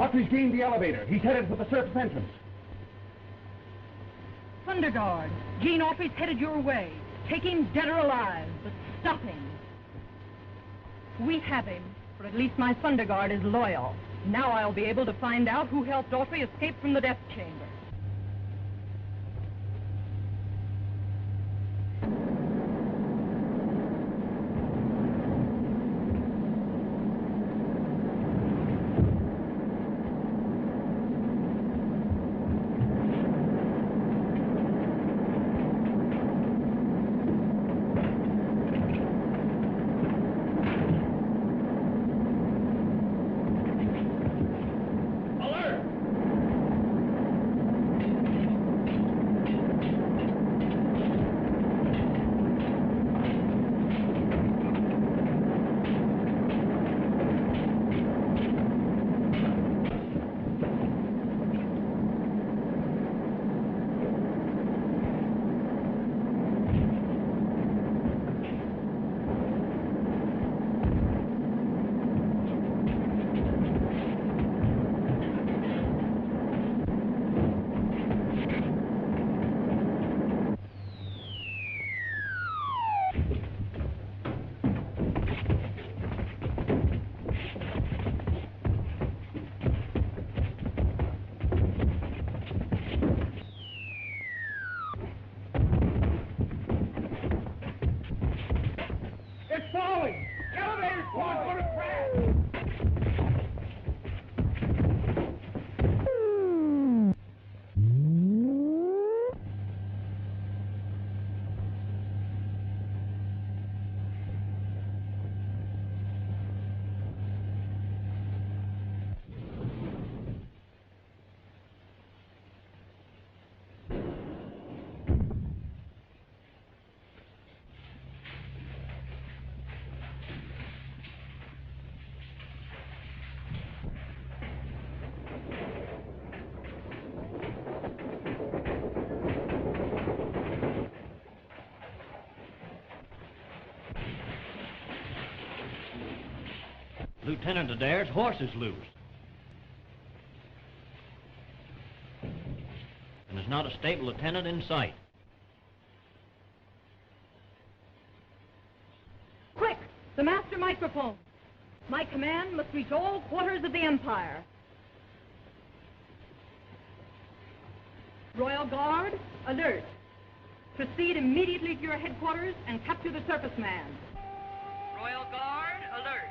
Autry's gained the elevator. He's headed for the surface entrance. Thunder Guard, Gene Autry's headed your way. Take him dead or alive, but stop him. We have him, for at least my Thunder Guard is loyal. Now I'll be able to find out who helped Autry escape from the death chamber. Lieutenant Adair's horse is loose. And there's not a stable lieutenant in sight. Quick! The master microphone. My command must reach all quarters of the Empire. Royal Guard, alert. Proceed immediately to your headquarters and capture the surface man. Royal Guard, alert.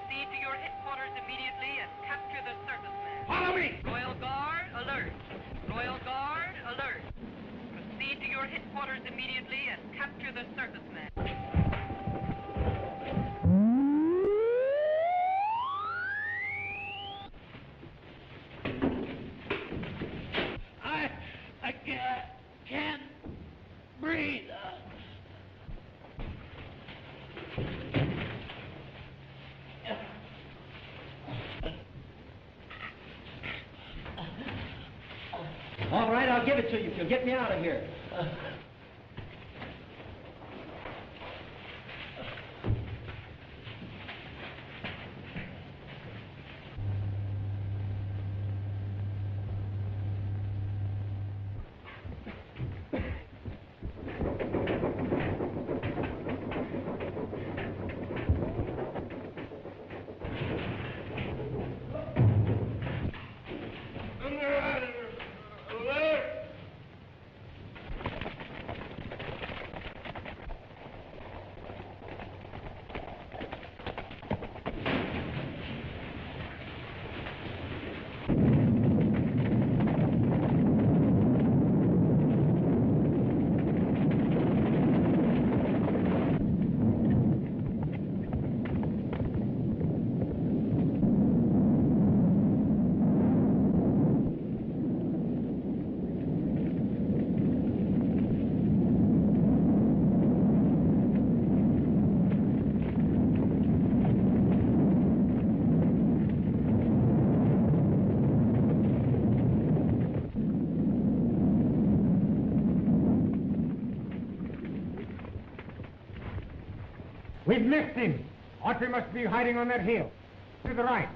Proceed to your headquarters immediately and capture the surface man. Follow me! Royal Guard, alert. Royal Guard, alert. Proceed to your headquarters immediately and capture the surface man. I can't breathe. All right, I'll give it to you if you'll get me out of here. We've missed him. Autry must be hiding on that hill. To the right.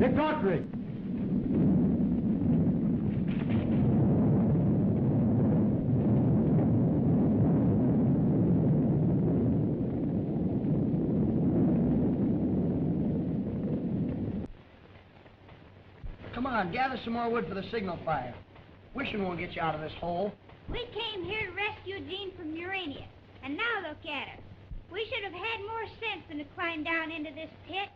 It's Autry! Come on, gather some more wood for the signal fire. Wishing won't get you out of this hole. We came here to rescue Gene from Murania, and now look at her. We should have had more sense than to climb down into this pit.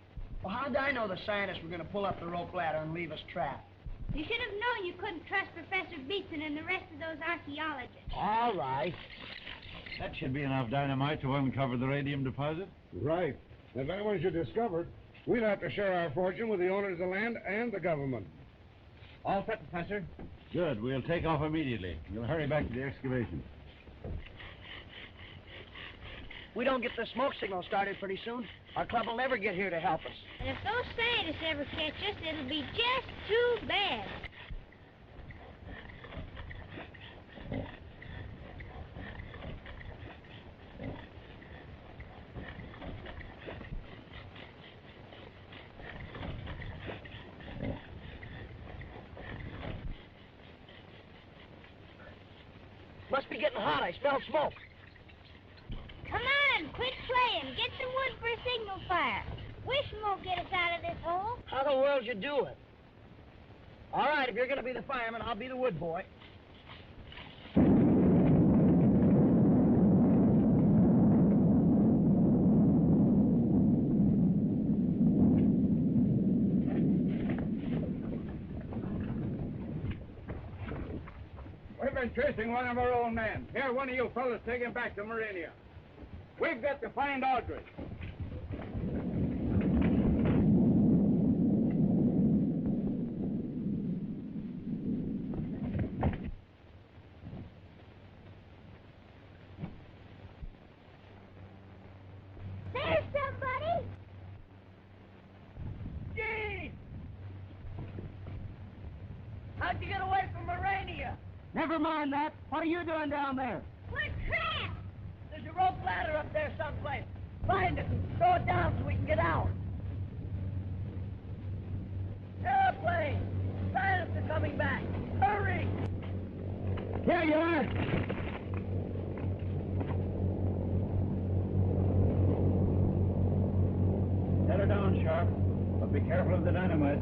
Well, how did I know the scientists were going to pull up the rope ladder and leave us trapped? You should have known you couldn't trust Professor Beeson and the rest of those archaeologists. All right. That should be enough dynamite to uncover the radium deposit. Right. If anyone should discover it, we'll have to share our fortune with the owners of the land and the government. All set, Professor. Good. We'll take off immediately. We'll hurry back to the excavation. We don't get the smoke signal started pretty soon. Our club will never get here to help us. And if those scientists ever catch us, it'll be just too bad. Must be getting hot. I smell smoke. Come on, quit playing. Get some wood for a signal fire. Wish won't get us out of this hole. How the world you do it? All right, if you're going to be the fireman, I'll be the wood boy. We've been chasing one of our own men. Here, one of you fellas take him back to Murania. We've got to find Autry. There's somebody. Gene! How'd you get away from Murania? Never mind that. What are you doing down there? We're trapped. There's a rope ladder up there someplace. Find it and throw it down so we can get out. Airplane! Scientists are coming back. Hurry! Here you are. Set her down, Sharp. But be careful of the dynamite.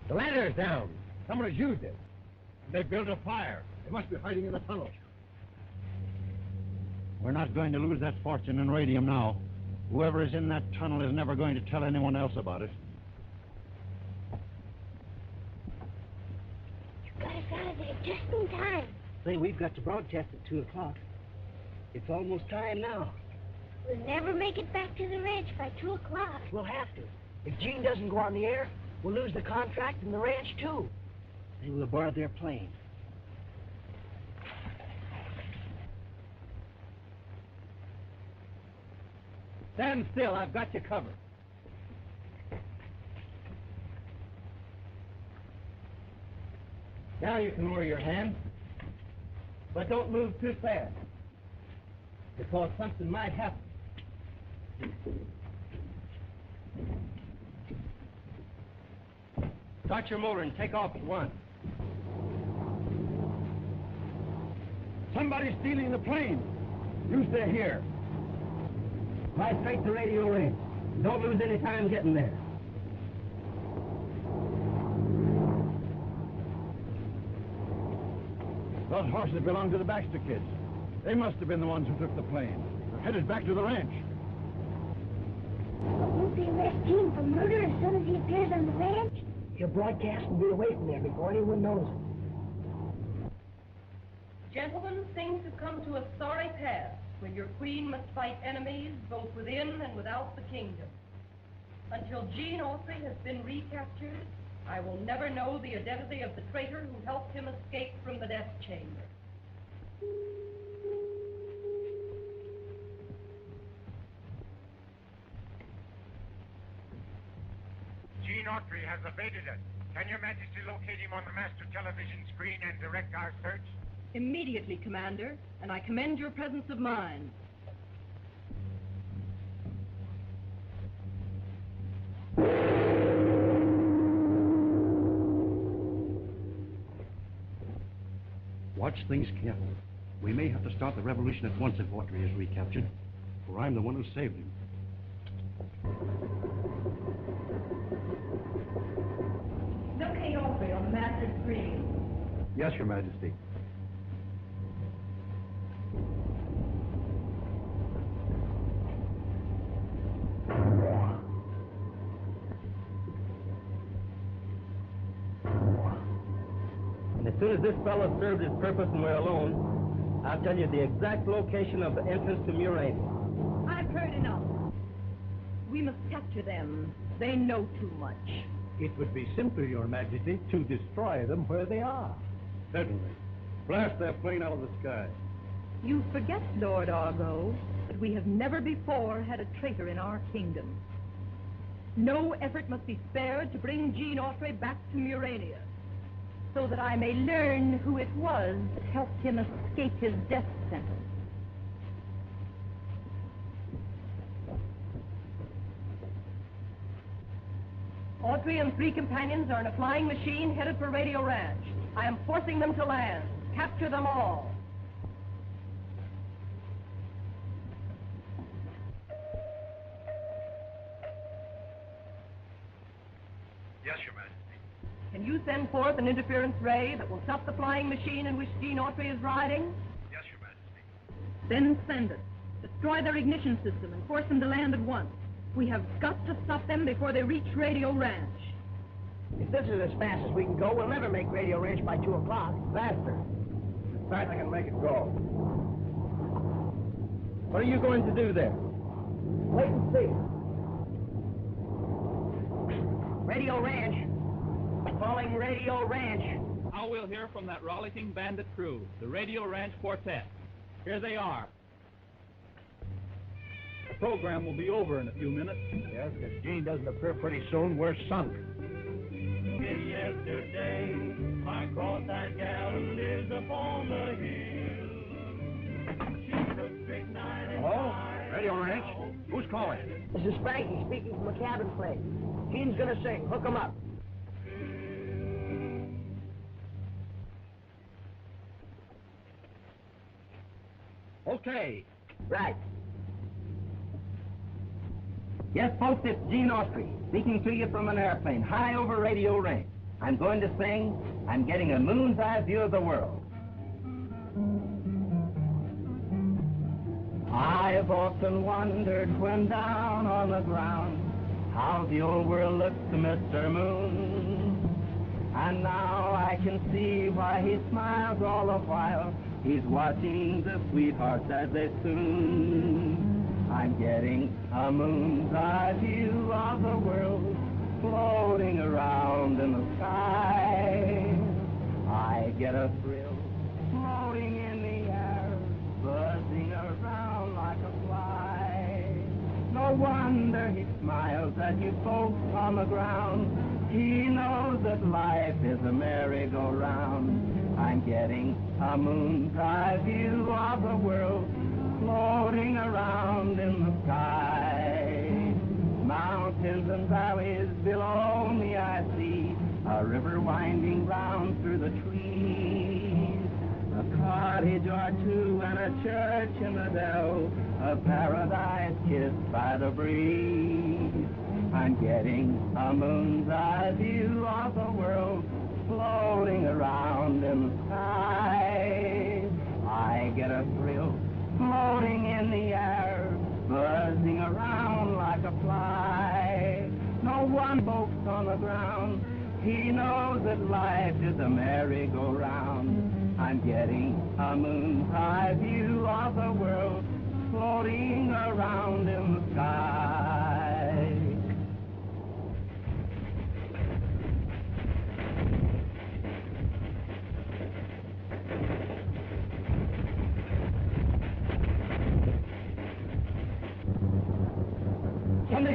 The ladder's down. Someone has used it. They built a fire. They must be hiding in the tunnel. We're not going to lose that fortune in radium now. Whoever is in that tunnel is never going to tell anyone else about it. You got us out of there just in time. Say, we've got to broadcast at 2 o'clock. It's almost time now. We'll never make it back to the ranch by 2 o'clock. We'll have to. If Gene doesn't go on the air, we'll lose the contract and the ranch, too. They will board their plane. Stand still. I've got you covered. Now you can lower your hand. But don't move too fast, because something might happen. Start your motor and take off at once. Somebody's stealing the plane. You stay here. Fly straight to Radio Range. Don't lose any time getting there. Those horses belong to the Baxter kids. They must have been the ones who took the plane. They're headed back to the ranch. But won't they arrest Gene for murder as soon as he appears on the ranch? He'll broadcast and be away from there before anyone knows it. Gentlemen, things have come to a sorry pass when your queen must fight enemies both within and without the kingdom. Until Gene Autry has been recaptured, I will never know the identity of the traitor who helped him escape from the death chamber. Gene Autry has evaded us. Can Your Majesty locate him on the master television screen and direct our search? Immediately, Commander, and I commend your presence of mind. Watch things carefully. We may have to start the revolution at once if Autry is recaptured, for I'm the one who saved him. Locate Autry on the master screen. Yes, Your Majesty. And as soon as this fellow served his purpose and we're alone, I'll tell you the exact location of the entrance to Murania. I've heard enough. We must capture them. They know too much. It would be simpler, Your Majesty, to destroy them where they are. Certainly. Blast that plane out of the sky. You forget, Lord Argo, that we have never before had a traitor in our kingdom. No effort must be spared to bring Gene Autry back to Murania, so that I may learn who it was that helped him escape his death sentence. Autry and 3 companions are in a flying machine headed for Radio Ranch. I am forcing them to land. Capture them all. Yes, Your Majesty. Can you send forth an interference ray that will stop the flying machine in which Gene Autry is riding? Yes, Your Majesty. Then send it. Destroy their ignition system and force them to land at once. We have got to stop them before they reach Radio Ranch. If this is as fast as we can go, we'll never make Radio Ranch by 2 o'clock. Faster. As fast as I can make it go. What are you going to do there? Wait and see. Radio Ranch. Calling Radio Ranch. Now we'll hear from that rollicking bandit crew, the Radio Ranch Quartet. Here they are. The program will be over in a few minutes. Yes, if Gene doesn't appear pretty soon, we're sunk. Yesterday, I caught that gal who lives upon the hill. She's a big night and Hello? Radio Ranch? Who's calling? This is Frankie speaking from a cabin place. Gene's gonna sing. Hook him up. Okay. Right. Yes, folks, it's Gene Autry, speaking to you from an airplane, high over Radio Ranch. I'm going to sing, I'm getting a moon's eye view of the world. I've often wondered when down on the ground how the old world looks to Mr. Moon. And now I can see why he smiles all the while. He's watching the sweethearts as they soon. I'm getting a moon's eye view of the world, floating around in the sky. I get a thrill, floating in the air, buzzing around like a fly. No wonder he smiles at you folks on the ground. He knows that life is a merry-go-round. I'm getting a moon's eye view of the world, floating around in the sky. Mountains and valleys below me I see, a river winding round through the trees. A cottage or two and a church in the dell, a paradise kissed by the breeze. I'm getting a moon's eye view of the world, floating around in the sky. I get a thrill, floating in the air, buzzing around like a fly. No one folks on the ground, he knows that life is a merry-go-round. I'm getting a moon's eye view of the world, floating around in the sky.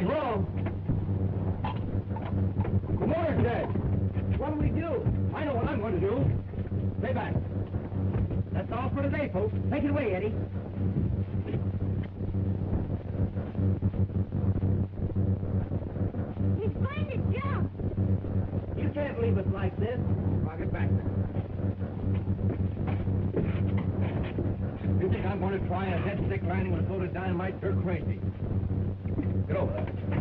Something's wrong. Good morning, Dad. What do we do? I know what I'm going to do. Stay back. That's all for today, folks. Take it away, Eddie. He's going to jump. You can't leave us like this. I'll get back. You think I'm going to try a dead stick landing with a load of dynamite? You're crazy. Get over there.